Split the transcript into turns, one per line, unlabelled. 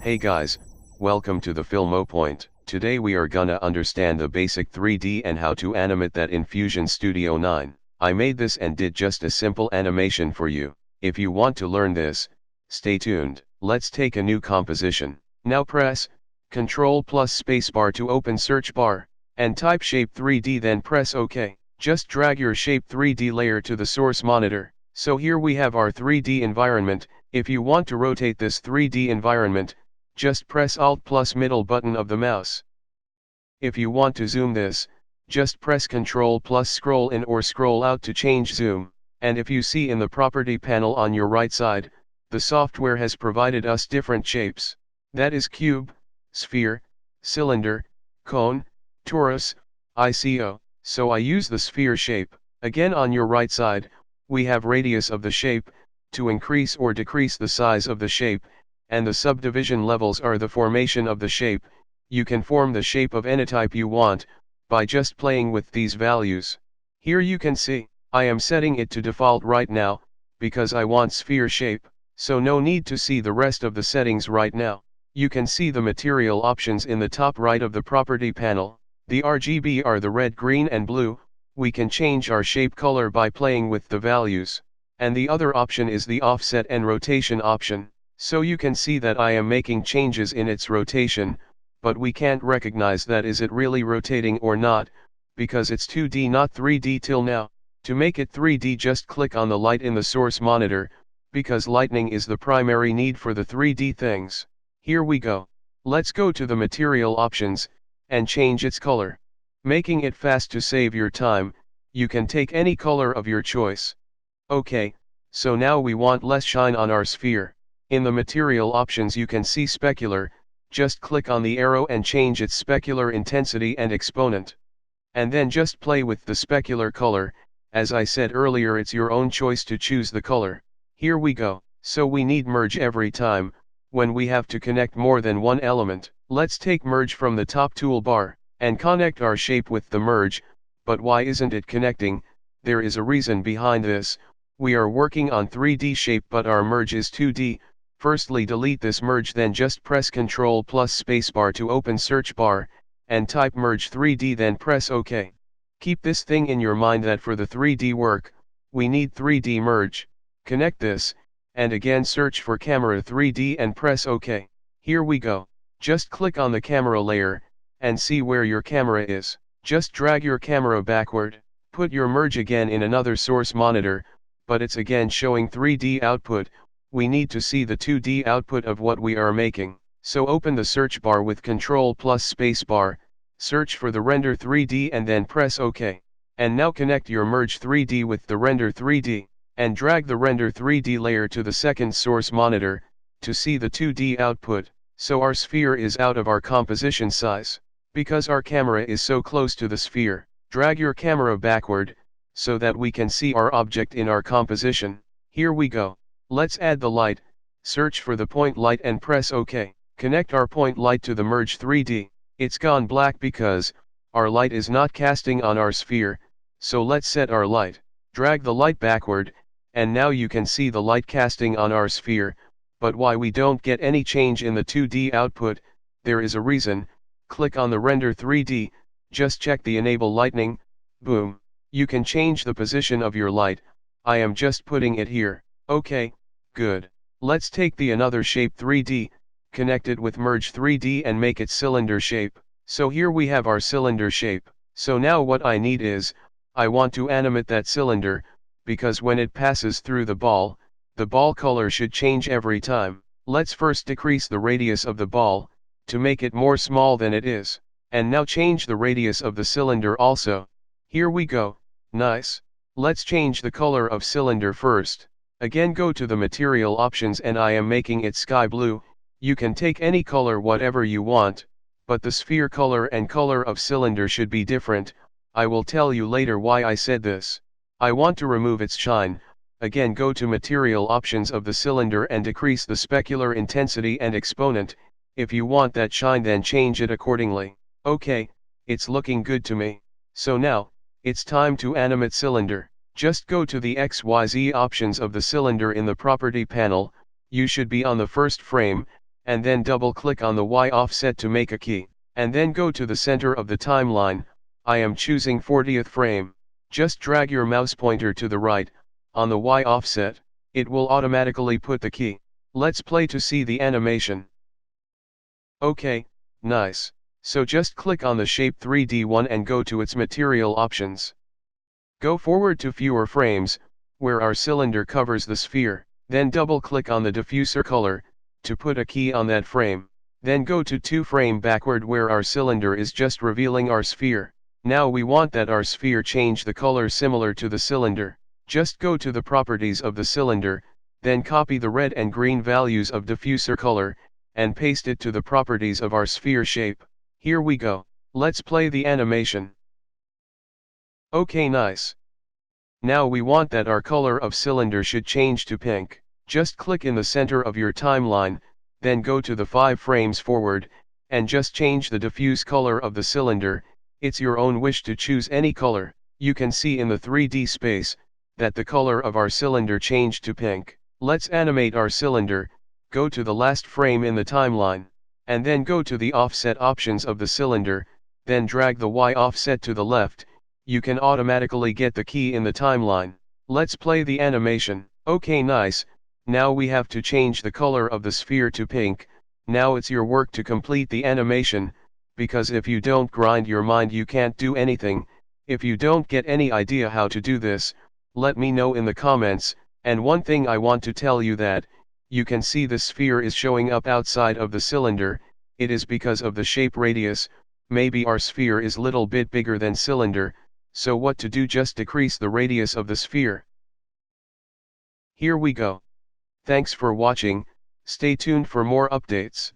Hey guys, welcome to the Filmopoint. Today we are gonna understand the basic 3D and how to animate that in Fusion Studio 9. I made this and did just a simple animation for you. If you want to learn this, stay tuned. Let's take a new composition. Now press Ctrl plus spacebar to open search bar, and type shape 3D, then press OK. Just drag your shape 3D layer to the source monitor. So here we have our 3D environment. If you want to rotate this 3D environment, just press Alt plus middle button of the mouse. If you want to zoom this, just press Ctrl plus scroll in or scroll out to change zoom. And if you see in the property panel on your right side, the software has provided us different shapes. That is cube, sphere, cylinder, cone, torus, ICO. So I use the sphere shape. Again, on your right side, we have radius of the shape, to increase or decrease the size of the shape, and the subdivision levels are the formation of the shape. You can form the shape of any type you want, by just playing with these values. Here you can see, I am setting it to default right now, because I want sphere shape, so no need to see the rest of the settings right now. You can see the material options in the top right of the property panel. The RGB are the red, green and blue. We can change our shape color by playing with the values. And the other option is the offset and rotation option. So you can see that I am making changes in its rotation, but we can't recognize that is it really rotating or not, because it's 2D not 3D till now. To make it 3D, just click on the light in the source monitor, because lighting is the primary need for the 3D things. Here we go. Let's go to the material options, and change its color. Making it fast to save your time, you can take any color of your choice. Okay, so now we want less shine on our sphere. In the material options you can see specular, just click on the arrow and change its specular intensity and exponent. And then just play with the specular color. As I said earlier, it's your own choice to choose the color. Here we go. So we need merge every time, when we have to connect more than one element. Let's take merge from the top toolbar, and connect our shape with the merge. But why isn't it connecting? There is a reason behind this. We are working on 3D shape but our merge is 2D. Firstly, delete this merge, then just press Ctrl plus spacebar to open search bar, and type merge 3D, then press OK. Keep this thing in your mind that for the 3D work, we need 3D merge. Connect this, and again search for camera 3D and press OK. Here we go. Just click on the camera layer, and see where your camera is. Just drag your camera backward, put your merge again in another source monitor, but it's again showing 3D output. We need to see the 2D output of what we are making. So open the search bar with Ctrl plus spacebar, search for the render 3D and then press OK. And now connect your merge 3D with the render 3D, and drag the render 3D layer to the second source monitor, to see the 2D output. So our sphere is out of our composition size. Because our camera is so close to the sphere, drag your camera backward, so that we can see our object in our composition. Here we go. Let's add the light, search for the point light and press OK. Connect our point light to the merge 3D. It's gone black because our light is not casting on our sphere, so let's set our light. Drag the light backward, and now you can see the light casting on our sphere. But why we don't get any change in the 2D output? There is a reason. Click on the render 3D, just check the enable lighting, boom. You can change the position of your light. I am just putting it here. Okay, good. Let's take the another shape 3D, connect it with merge 3D and make it cylinder shape. So here we have our cylinder shape. So now what I need is, I want to animate that cylinder, because when it passes through the ball color should change every time. Let's first decrease the radius of the ball, to make it more small than it is. And now change the radius of the cylinder also. Here we go. Nice. Let's change the color of cylinder first. Again go to the material options and I am making it sky blue. You can take any color whatever you want, but the sphere color and color of cylinder should be different. I will tell you later why I said this. I want to remove its shine. Again go to material options of the cylinder and decrease the specular intensity and exponent. If you want that shine, then change it accordingly. Okay, it's looking good to me. So now, it's time to animate cylinder. Just go to the XYZ options of the cylinder in the property panel. You should be on the first frame, and then double click on the Y offset to make a key, and then go to the center of the timeline. I am choosing 40th frame. Just drag your mouse pointer to the right, on the Y offset, it will automatically put the key. Let's play to see the animation. Okay, nice. So just click on the shape 3D one and go to its material options. Go forward to fewer frames, where our cylinder covers the sphere, then double click on the diffuser color, to put a key on that frame. Then go to 2 frame backward where our cylinder is just revealing our sphere. Now we want that our sphere change the color similar to the cylinder. Just go to the properties of the cylinder, then copy the red and green values of diffuser color, and paste it to the properties of our sphere shape. Here we go. Let's play the animation. Okay, nice. Now we want that our color of cylinder should change to pink. Just click in the center of your timeline, then go to the 5 frames forward, and just change the diffuse color of the cylinder. It's your own wish to choose any color. You can see in the 3D space, that the color of our cylinder changed to pink. Let's animate our cylinder. Go to the last frame in the timeline, and then go to the offset options of the cylinder, then drag the Y offset to the left. You can automatically get the key in the timeline. Let's play the animation. Okay, nice. Now we have to change the color of the sphere to pink. Now it's your work to complete the animation, because if you don't grind your mind you can't do anything. If you don't get any idea how to do this, let me know in the comments. And one thing I want to tell you that, you can see the sphere is showing up outside of the cylinder. It is because of the shape radius. Maybe our sphere is little bit bigger than cylinder. So what to do? Just decrease the radius of the sphere. Here we go. Thanks for watching, stay tuned for more updates.